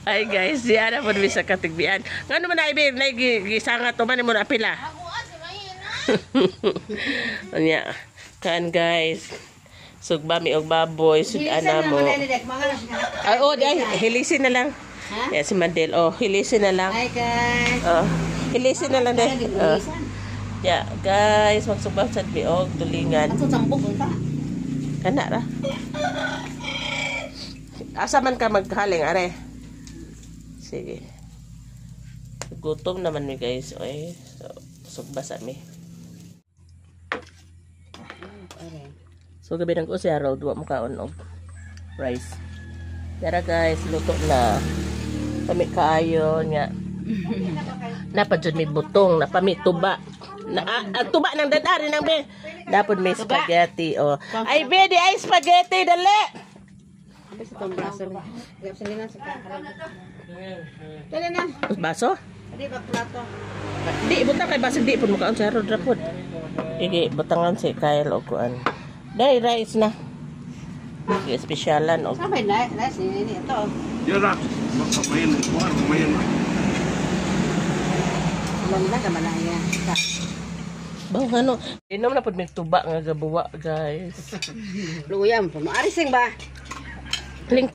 Ay guys, diyan na po sa katigbian. Nga naman na ibig, nagisanga to man mo na pila. Anya, kan guys. Sugba mi og baboy, sud-ana mo. Ay, oh, ay, hilisin na lang. Yeah, si Mandel. Oh, hilisin na lang. Hi guys. Oh, hilisin na lang deh. Yeah, guys, magsubak sa biog tulingan. Ato sambok unta. Kana ra. Asa man ka maghaling are? Sige. Gutom naman mi guys. Oy, so sugbasa mi. So gabi nang usi araw duwa mo kaon og rice. Tara guys, luto na. Kami kaayo nga. Napadjud mi butong, napami tuba. Tuba ng dadari nang be. Dapat may spaghetti oh. Ay be, di ay spaghetti dali. Sa tong braso. Gasolina sa kakarag. Dali na. Baso? Di ba plato? Di butang kay basig di pud mo kaon sa rod rapod. Igi butangan si Kyle og kuan. Dai rice na. Sige, spesyalan og. Sabay na, ini ito. Yara, main. Landa ka malaya. Bang ano, inom na pud mig tuba nga gabuwa, guys. Luyam po, maarising ba? Link